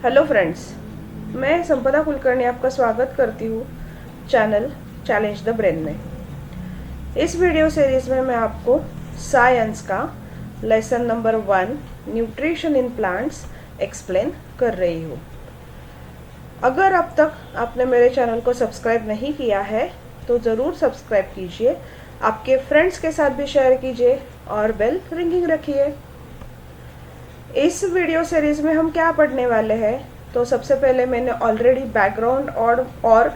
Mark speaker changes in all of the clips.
Speaker 1: Hello friends, मैं संपदा कुलकर्णी आपका स्वागत करती हूँ चैनल चैलेंज द ब्रेन में। इस वीडियो सीरीज में मैं आपको साइंस का lesson number 1 nutrition in plants explain कर रही हूँ। अगर अब तक आपने मेरे चैनल को सब्सक्राइब नहीं किया है तो ज़रूर सब्सक्राइब कीजिए, आपके फ्रेंड्स के साथ भी शेयर कीजिए और बेल रिंगिंग रखिए। इस वीडियो सीरीज में हम क्या पढ़ने वाले हैं, तो सबसे पहले मैंने ऑलरेडी बैकग्राउंड और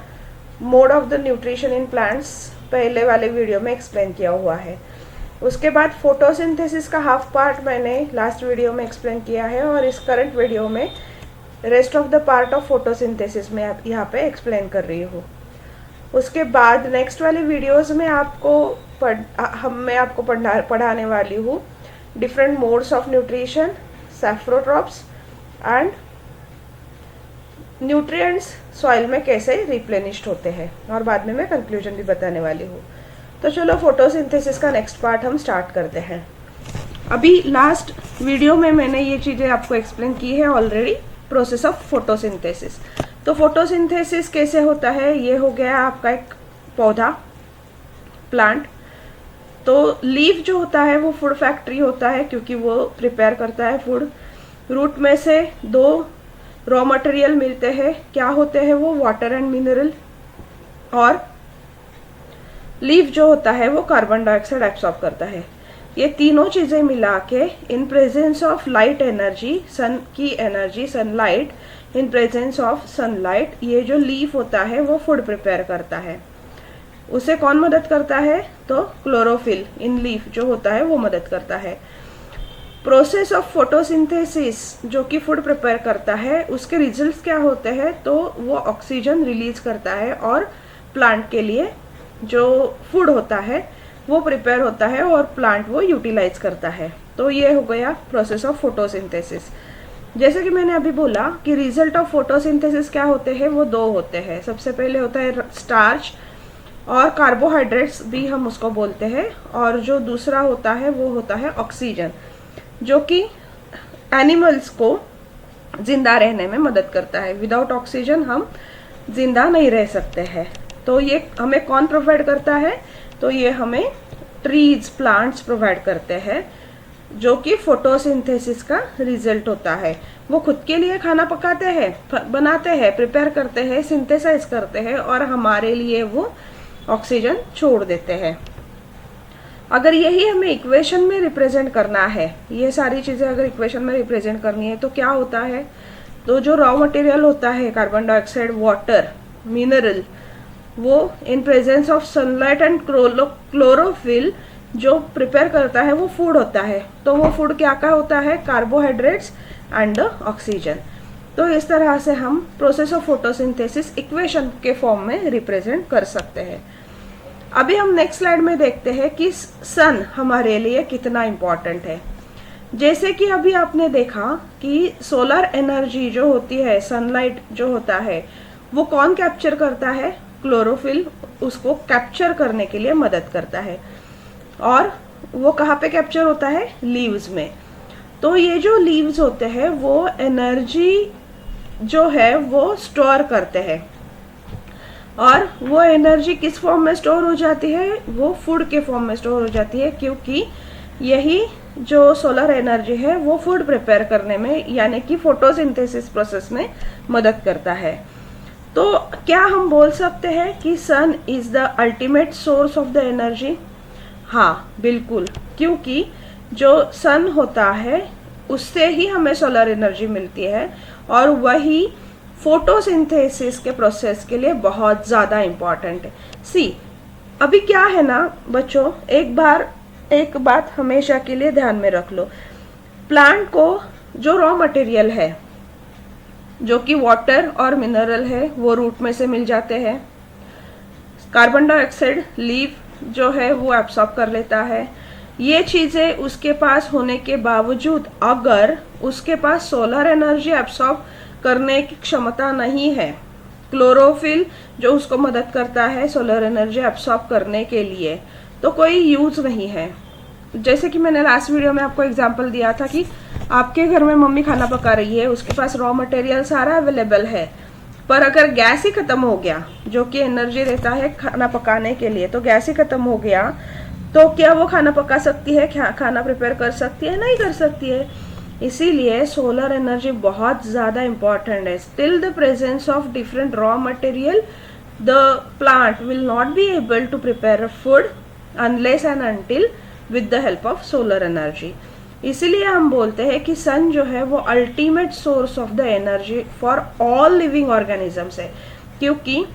Speaker 1: mode of the nutrition in plants पहले वाले वीडियो में एक्सप्लेन किया हुआ है। उसके बाद फोटोसिंथेसिस का हाफ पार्ट मैंने लास्ट वीडियो में एक्सप्लेन किया है और इस करंट वीडियो में rest of the part of photosynthesis में यहाँ पे एक्सप्लेन कर रही हूँ। उसके बाद नेक्स्ट वाले वीडियोस में मैं आपको पढ़ाने वाली हूँ different modes of nutrition, saprotrophs and nutrients soil में कैसे रिप्लेनिश्ड होते हैं, और बाद में मैं कंक्लूजन भी बताने वाली हूँ। तो चलो फोटोसिंथेसिस का नेक्स्ट पार्ट हम स्टार्ट करते हैं। अभी लास्ट वीडियो में मैंने ये चीज़ें आपको एक्सप्लेन की है ऑलरेडी, प्रोसेस ऑफ फोटोसिंथेसिस। तो फोटोसिंथेसिस कैसे होता है, ये हो गया आपका एक पौधा, प्लांट। तो लीफ जो होता है वो फूड फैक्ट्री होता है क्योंकि वो प्रिपेयर करता है फूड। रूट में से 2 रॉ मटेरियल मिलते हैं, क्या होते हैं वो, वाटर एंड मिनरल। और लीफ जो होता है वो कार्बन डाइऑक्साइड एब्सॉर्ब करता है। ये तीनों चीज़ें मिला के in presence of light energy, sun की energy, sunlight, in presence of sunlight, ये जो लीफ होता है वो फूड प्रिपेयर करता है। उसे कौन मदद करता है, तो क्लोरोफिल इन लीफ जो होता है वो मदद करता है। प्रोसेस ऑफ फोटोसिंथेसिस जो कि फूड प्रिपेयर करता है, उसके रिजल्ट्स क्या होते हैं, तो वो ऑक्सीजन रिलीज करता है और प्लांट के लिए जो फूड होता है वो प्रिपेयर होता है और प्लांट वो यूटिलाइज करता है। तो ये हो गया प्रोसेस ऑफ फोटोसिंथेसिस। जैसे कि मैंने अभी बोला कि रिजल्ट ऑफ फोटोसिंथेसिस क्या होते हैं, वो 2 होते हैं। सबसे पहले होता है स्टार्च और कार्बोहाइड्रेट्स भी हम उसको बोलते हैं, और जो दूसरा होता है वो होता है ऑक्सीजन, जो कि एनिमल्स को जिंदा रहने में मदद करता है। विदाउट ऑक्सीजन हम जिंदा नहीं रह सकते हैं। तो ये हमें कौन प्रोवाइड करता है, तो ये हमें ट्रीज, प्लांट्स प्रोवाइड करते हैं, जो कि फोटोसिंथेसिस का रिजल्ट होता है। वो खुद के लिए खाना पकाते हैं, बनाते हैं, प्रिपेयर करते हैं, सिंथेसाइज करते हैं और हमारे लिए वो ऑक्सीजन छोड़ देते हैं। अगर यही हमें इक्वेशन में रिप्रेजेंट करना है, ये सारी चीज़ें अगर इक्वेशन में रिप्रेजेंट करनी है, तो क्या होता है, तो जो रॉ मटेरियल होता है कार्बन डाइऑक्साइड, वाटर, मिनरल, वो इन presence of sunlight and chlorophyll जो प्रिपेयर करता है वो फूड होता है। तो वो फूड क्या का होता है, कार्बोहाइड्रेट्स एंड ऑक्सीजन। तो इस तरह से हम प्रोसेस ऑफ फोटोसिंथेसिस इक्वेशन के फॉर्म में रिप्रेजेंट कर सकते हैं। अभी हम नेक्स्ट स्लाइड में देखते हैं कि सन हमारे लिए कितना इम्पोर्टेंट है। जैसे कि अभी आपने देखा कि सोलर एनर्जी जो होती है, सनलाइट जो होता है, वो कौन कैप्चर करता है, क्लोरोफिल उसको कैप्चर करने के लिए मदद करता है। और वो कहाँ पे कैप्चर होता है, लीव्स में। तो ये जो लीव्स होते हैं वो एनर्जी जो है वो स्टोर करते हैं, और वो एनर्जी किस फॉर्म में स्टोर हो जाती है, वो फूड के फॉर्म में स्टोर हो जाती है, क्योंकि यही जो सोलर एनर्जी है वो फूड प्रिपेयर करने में, यानी कि फोटोसिंथेसिस प्रोसेस में मदद करता है। तो क्या हम बोल सकते हैं कि sun is the ultimate source of the energy? हाँ, बिल्कुल, क्योंकि जो सन होता है उससे ही हमें सोलर एनर्जी मिलती है और वही फोटोसिंथेसिस के प्रोसेस के लिए बहुत ज़्यादा इम्पॉर्टेंट है। अभी क्या है ना बच्चों, एक बात हमेशा के लिए ध्यान में रख लो। प्लांट को जो रॉ मटेरियल है, जो कि वाटर और मिनरल है, वो रूट में से मिल जाते हैं। कार्बन डाइऑक्साइड लीफ जो है वो एब्सॉर्ब कर लेता है। ये चीज़ें उसके पास होने के बावजूद अगर उसके पास सोलर एनर्जी एब्सॉर्ब करने की क्षमता नहीं है, क्लोरोफिल जो उसको मदद करता है सोलर एनर्जी एब्सॉर्ब करने के लिए, तो कोई यूज नहीं है। जैसे कि मैंने लास्ट वीडियो में आपको एग्जांपल दिया था कि आपके घर में मम्मी खाना पका रही है, उसके पास रॉ मटेरियल सारा अवेलेबल है, पर अगर गैस ही खत्म हो गया, जो कि एनर्जी देता है खाना पकाने के लिए, तो गैस ही खत्म हो गया, तो क्या वो खाना पका सकती है, खाना प्रिपेयर कर सकती है? नहीं कर सकती है। इसीलिए सोलर एनर्जी बहुत ज़्यादा इम्पॉर्टेंट है। Still the presence of different raw material the plant will not be able to prepare a food unless and until with the help of solar energy. इसीलिए हम बोलते हैं कि सन जो है वो ultimate source of the energy for all living organisms है, क्योंकि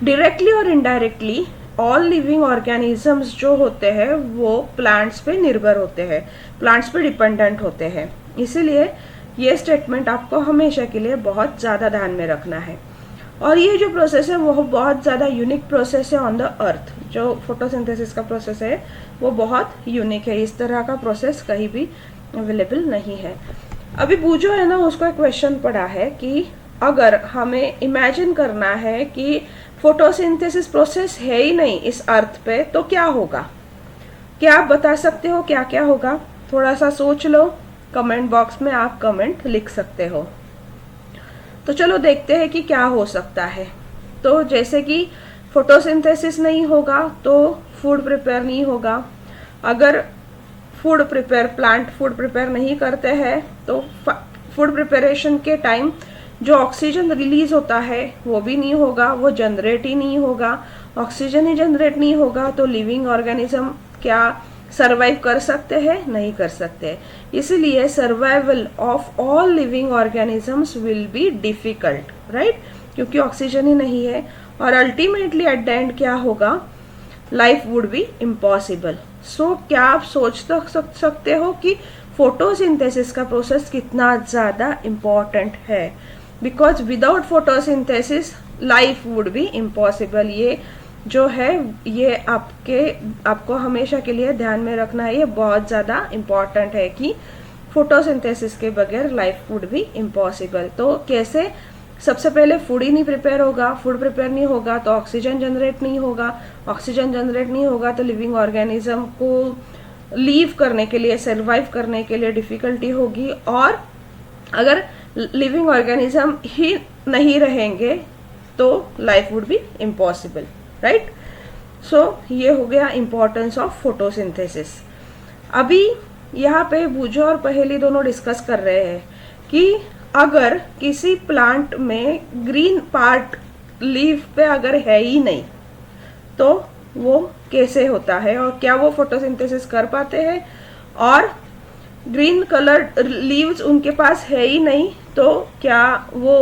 Speaker 1: डायरेक्टली और इनडायरेक्टली ऑल लिविंग ऑर्गेनिजम्स जो होते हैं वो प्लांट्स पे निर्भर होते हैं, प्लांट्स पे डिपेंडेंट होते हैं। इसीलिए ये स्टेटमेंट आपको हमेशा के लिए बहुत ज़्यादा ध्यान में रखना है। और ये जो प्रोसेस है वो बहुत ज़्यादा यूनिक प्रोसेस है ऑन द अर्थ। जो फोटोसिंथेसिस का प्रोसेस है वो बहुत यूनिक है, इस तरह का प्रोसेस कहीं भी अवेलेबल नहीं है। अभी बूझो है ना, उसको एक क्वेश्चन पड़ा है कि अगर हमें इमेजिन करना है कि फोटोसिंथेसिस प्रोसेस है ही नहीं इस अर्थ पे, तो क्या होगा? क्या आप बता सकते हो क्या क्या होगा? थोड़ा सा सोच लो, कमेंट बॉक्स में आप कमेंट लिख सकते हो। तो चलो देखते हैं कि क्या हो सकता है। तो जैसे कि फोटोसिंथेसिस नहीं होगा तो फूड प्रिपेयर नहीं होगा। अगर प्लांट फूड प्रिपेयर नहीं करते हैं तो फूड प्रिपरेशन के टाइम जो ऑक्सीजन रिलीज होता है वो भी नहीं होगा, वो जनरेट ही नहीं होगा। ऑक्सीजन ही जनरेट नहीं होगा तो लिविंग ऑर्गेनिज्म क्या सर्वाइव कर सकते हैं? नहीं कर सकते। इसलिए survival of all living organisms will be difficult, right? क्योंकि ऑक्सीजन ही नहीं है। और अल्टीमेटली एट द एंड क्या होगा? Life would be impossible. So क्या आप सोच सकते हो कि फोटोसिंथेसिस का प्रोसेस कितना ज़्यादा इम्पॉर्टेंट है? Because without photosynthesis life would be impossible. ये जो है ये आपको हमेशा के लिए ध्यान में रखना है, ये बहुत ज़्यादा इम्पॉर्टेंट है कि फोटोसिंथेसिस के बगैर लाइफ वुड बी इम्पॉसिबल। तो कैसे? सबसे पहले फूड ही नहीं प्रिपेयर होगा, फूड प्रिपेयर नहीं होगा तो ऑक्सीजन जनरेट नहीं होगा, ऑक्सीजन जनरेट नहीं होगा तो लिविंग ऑर्गेनिज्म को लीव करने के लिए, सर्वाइव करने के लिए डिफिकल्टी होगी। और अगर लिविंग ऑर्गेनिज्म ही नहीं रहेंगे तो life would be impossible, right? So ये हो गया इम्पोर्टेंस ऑफ फोटोसिंथेसिस। अभी यहाँ पे बूझो और पहेली दोनों डिस्कस कर रहे हैं कि अगर किसी प्लांट में ग्रीन पार्ट लीफ पे अगर है ही नहीं तो वो कैसे होता है, और क्या वो फोटोसिंथेसिस कर पाते हैं? और ग्रीन कलर लीव्स उनके पास है ही नहीं तो क्या वो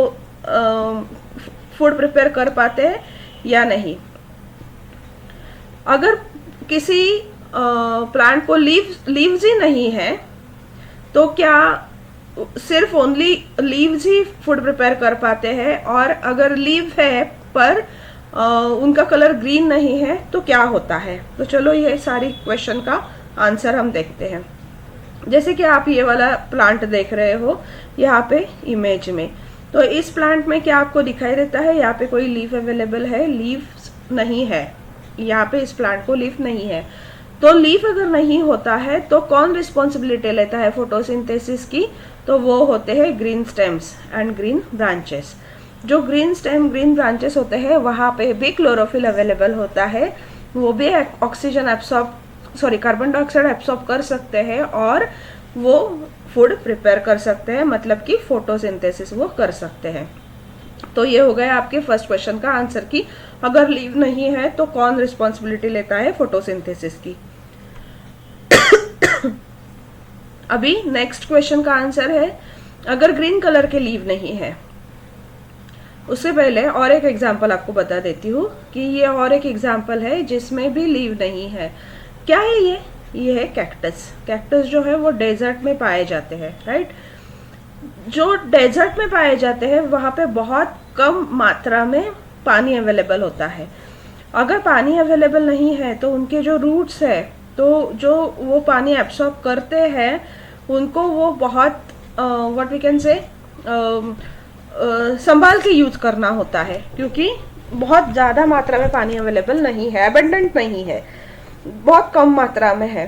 Speaker 1: फूड प्रिपेयर कर पाते हैं या नहीं? अगर किसी प्लांट को लीव्स ही नहीं है तो क्या सिर्फ ओनली लीव्स ही फूड प्रिपेयर कर पाते हैं? और अगर लीव है पर उनका कलर ग्रीन नहीं है तो क्या होता है? तो चलो ये सारी क्वेश्चन का आंसर हम देखते हैं। जैसे कि आप ये वाला प्लांट देख रहे हो यहाँ पे इमेज में, तो इस प्लांट में क्या आपको दिखाई देता है? यहाँ पे कोई लीफ अवेलेबल है? लीफ नहीं है, यहाँ पे इस प्लांट को लीफ नहीं है। तो लीफ अगर नहीं होता है तो कौन रिस्पॉन्सिबिलिटी लेता है फोटोसिंथेसिस की? तो वो होते हैं green stems and green branches. जो ग्रीन स्टेम ग्रीन ब्रांचेस होते हैं वहाँ पे भी क्लोरोफिल अवेलेबल होता है, वो भी ऑक्सीजन कार्बन डाइऑक्साइड एब्सॉर्ब कर सकते हैं और वो फूड प्रिपेयर कर सकते हैं, मतलब कि फोटोसिंथेसिस वो कर सकते हैं। तो ये हो गया आपके फर्स्ट क्वेश्चन का आंसर कि अगर लीव नहीं है तो कौन रिस्पॉन्सिबिलिटी लेता है फोटोसिंथेसिस की। अभी नेक्स्ट क्वेश्चन का आंसर है अगर ग्रीन कलर के लीव नहीं है। उससे पहले और एक एग्जांपल आपको बता देती हूँ कि ये और एक एग्जांपल है जिसमें भी लीव नहीं है। क्या है ये है कैक्टस। कैक्टस जो है वो डेजर्ट में पाए जाते हैं, राइट? जो डेजर्ट में पाए जाते हैं वहाँ पे बहुत कम मात्रा में पानी अवेलेबल होता है। अगर पानी अवेलेबल नहीं है तो उनके जो रूट्स है तो जो वो पानी एब्सॉर्ब करते हैं उनको वो बहुत व्हाट वी कैन से संभाल के यूज करना होता है, क्योंकि बहुत ज़्यादा मात्रा में पानी अवेलेबल नहीं है, एबंडेंट नहीं है, बहुत कम मात्रा में है।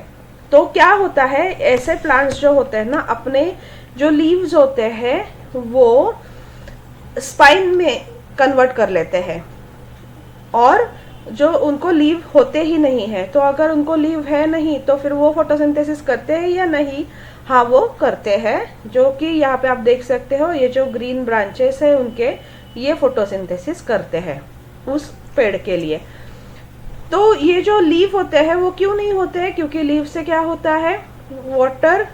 Speaker 1: तो क्या होता है, ऐसे प्लांट्स जो होते हैं ना, अपने जो लीव्स होते हैं वो स्पाइन में कन्वर्ट कर लेते हैं, और जो उनको लीव होते ही नहीं है, तो अगर उनको लीव है नहीं तो फिर वो फोटोसिंथेसिस करते हैं या नहीं? हाँ, वो करते हैं, जो कि यहाँ पे आप देख सकते हो, ये जो ग्रीन ब्रांचेस है उनके, ये फोटोसिंथेसिस करते हैं उस पेड़ के लिए। तो ये जो लीव होते हैं वो क्यों नहीं होते हैं? क्योंकि लीव से क्या होता है, वाटर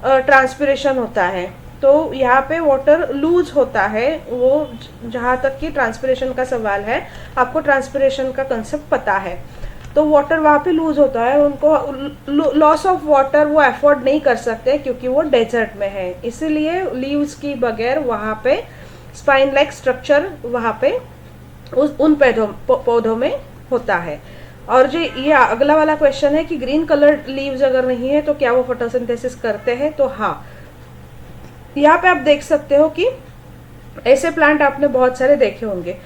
Speaker 1: ट्रांसपिरेशन होता है, तो यहाँ पे वाटर लूज होता है। वो जहाँ तक कि ट्रांसपिरेशन का सवाल है, आपको ट्रांसपिरेशन का कंसेप्ट पता है, तो वाटर वहाँ पे लूज होता है, उनको लॉस ऑफ वाटर वो अफोर्ड नहीं कर सकते क्योंकि वो डेजर्ट में है, इसीलिए लीव्स की बगैर वहाँ पे स्पाइन लाइक स्ट्रक्चर वहाँ पे उन पौधों में होता है। और जो ये अगला वाला क्वेश्चन है कि ग्रीन कलर लीव्स अगर नहीं है तो क्या वो फोटोसिंथेसिस करते हैं? तो हाँ, यहाँ पे आप देख सकते हो कि ऐसे प्लांट आपने बहुत सारे देखे होंगे।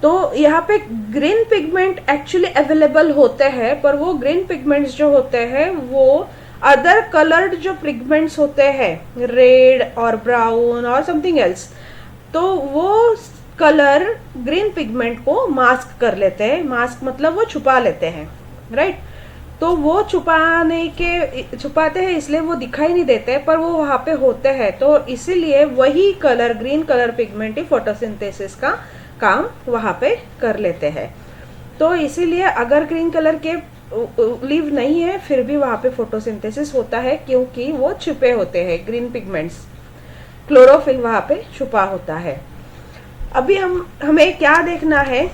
Speaker 1: तो यहाँ पे ग्रीन पिगमेंट एक्चुअली अवेलेबल होते हैं, पर वो ग्रीन पिगमेंट्स जो होते हैं वो अदर कलर्ड जो पिगमेंट्स होते हैं, रेड और ब्राउन और समथिंग एल्स, तो वो कलर ग्रीन पिगमेंट को मास्क कर लेते हैं। मास्क मतलब वो छुपा लेते हैं, राइट? तो वो छुपाते हैं, इसलिए वो दिखाई नहीं देते, पर वो वहाँ पे होते हैं, तो इसीलिए वही कलर, ग्रीन कलर पिगमेंट ही फोटोसिंथेसिस का काम वहाँ पे कर लेते हैं। तो इसीलिए अगर ग्रीन कलर के लीव नहीं है फिर भी वहाँ पे फोटोसिंथेसिस होता है, क्योंकि वो छुपे होते हैं ग्रीन पिगमेंट्स, क्लोरोफिल वहाँ पे छुपा होता है। अभी हमें क्या देखना है,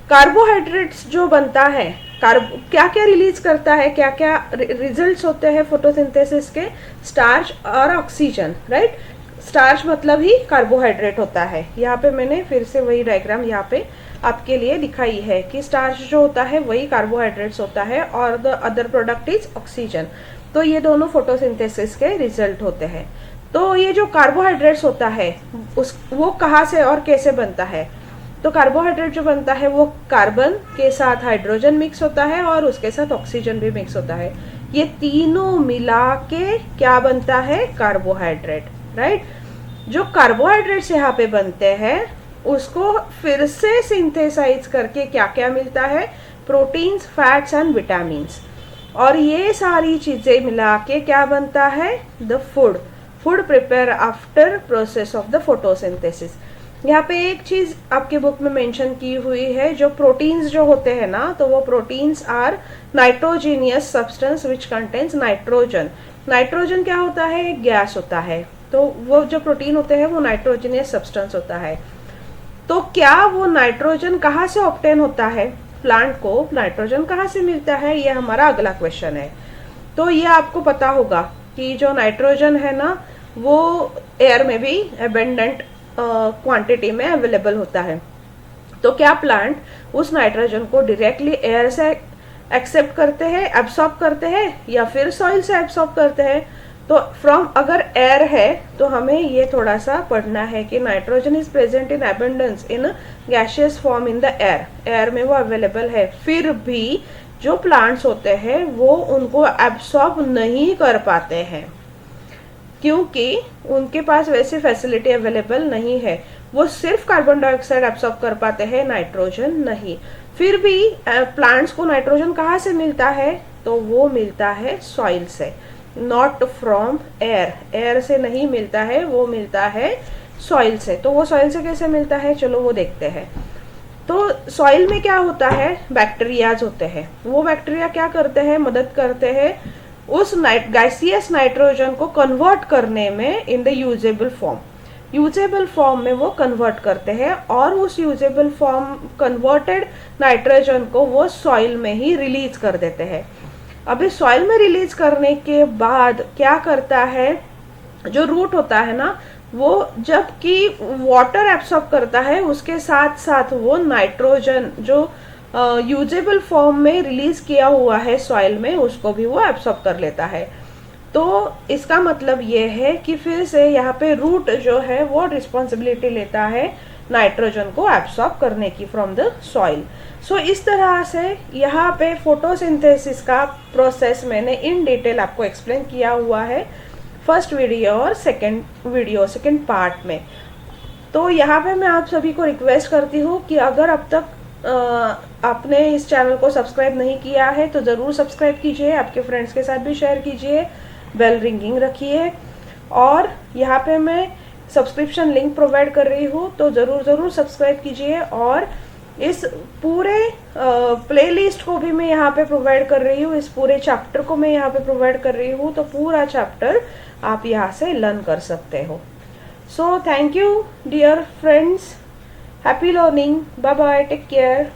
Speaker 1: कार्बोहाइड्रेट्स जो बनता है, क्या क्या रिलीज करता है, क्या क्या रिजल्ट्स होते हैं फोटोसिंथेसिस के? स्टार्च और ऑक्सीजन, राइट? स्टार्च मतलब ही कार्बोहाइड्रेट होता है। यहाँ पे मैंने फिर से वही डायग्राम यहाँ पे आपके लिए दिखाई है कि स्टार्च जो होता है वही कार्बोहाइड्रेट्स होता है, और the other product is oxygen. तो ये दोनों फोटोसिंथेसिस के रिजल्ट होते हैं। तो ये जो कार्बोहाइड्रेट्स होता है वो कहाँ से और कैसे बनता है? तो कार्बोहाइड्रेट जो बनता है वो कार्बन के साथ हाइड्रोजन मिक्स होता है और उसके साथ ऑक्सीजन भी मिक्स होता है। ये तीनों मिला के क्या बनता है? Carbohydrate, right? जो कार्बोहाइड्रेट्स यहाँ पे बनते हैं उसको फिर से सिंथेसाइज करके क्या क्या मिलता है? प्रोटीन्स, फैट्स एंड विटामिन्स, और ये सारी चीजें मिला के क्या बनता है? The food prepare after process of the photosynthesis. यहाँ पे एक चीज आपके बुक में मेंशन की हुई है, जो प्रोटीन्स जो होते हैं ना, तो वो proteins are nitrogenous substance which contains nitrogen. Nitrogen क्या होता है? एक गैस होता है, तो वो जो प्रोटीन होते हैं वो नाइट्रोजीनियस सब्सटेंस होता है। तो क्या वो नाइट्रोजन कहाँ से ऑब्टेन होता है? प्लांट को नाइट्रोजन कहाँ से मिलता है? ये हमारा अगला क्वेश्चन है। तो ये आपको पता होगा कि जो नाइट्रोजन है ना वो एयर में भी एबेंडेंट क्वांटिटी में अवेलेबल होता है। तो क्या प्लांट उस नाइट्रोजन को डायरेक्टली एयर से एक्सेप्ट करते हैं, एब्सॉर्ब करते हैं, या फिर सॉइल से एब्सॉर्ब करते हैं? तो अगर एयर है तो हमें ये थोड़ा सा पढ़ना है कि nitrogen is present in abundance in gaseous form in the air में वो अवेलेबल है, फिर भी जो प्लांट्स होते हैं वो उनको एब्सॉर्ब नहीं कर पाते हैं, क्योंकि उनके पास वैसी फैसिलिटी अवेलेबल नहीं है। वो सिर्फ कार्बन डाइऑक्साइड एब्सॉर्ब कर पाते हैं, नाइट्रोजन नहीं। फिर भी प्लांट्स को नाइट्रोजन कहाँ से मिलता है? तो वो मिलता है सॉइल से, नॉट फ्रॉम एयर से नहीं मिलता है, वो मिलता है सॉइल से। तो वो सॉइल से कैसे मिलता है, चलो वो देखते हैं। तो सॉइल में क्या होता है? बैक्टीरियाज होते हैं। वो बैक्टीरिया क्या करते हैं? मदद करते हैं उस गैसियस नाइट्रोजन को कन्वर्ट करने में इन द यूजेबल फॉर्म में वो कन्वर्ट करते हैं, और उस यूजेबल फॉर्म कन्वर्टेड नाइट्रोजन को वो सॉइल में ही रिलीज कर देते हैं। अभी सॉइल में रिलीज करने के बाद क्या करता है? जो रूट होता है ना, वो जबकि वाटर एब्सॉर्ब करता है उसके साथ साथ वो नाइट्रोजन जो यूजेबल फॉर्म में रिलीज किया हुआ है सॉइल में, उसको भी वो एब्सॉर्ब कर लेता है। तो इसका मतलब ये है कि फिर से यहाँ पे रूट जो है वो रिस्पॉन्सिबिलिटी लेता है नाइट्रोजन को एब्सॉर्ब करने की फ्रॉम द सॉइल। सो इस तरह से यहाँ पे फोटोसिंथेसिस का प्रोसेस मैंने इन डिटेल आपको एक्सप्लेन किया हुआ है फर्स्ट वीडियो और सेकेंड पार्ट में। तो यहाँ पे मैं आप सभी को रिक्वेस्ट करती हूँ कि अगर अब तक आपने इस चैनल को सब्सक्राइब नहीं किया है तो ज़रूर सब्सक्राइब कीजिए, आपके फ्रेंड्स के साथ भी शेयर कीजिए, बेल रिंगिंग रखिए। और यहाँ पे मैं सब्सक्रिप्शन लिंक प्रोवाइड कर रही हूँ, तो ज़रूर सब्सक्राइब कीजिए। और इस पूरे प्लेलिस्ट को भी मैं यहाँ पे प्रोवाइड कर रही हूँ, इस पूरे चैप्टर को मैं यहाँ पे प्रोवाइड कर रही हूँ, तो पूरा चैप्टर आप यहाँ से लर्न कर सकते हो। So thank you dear friends, happy learning, bye bye, take care.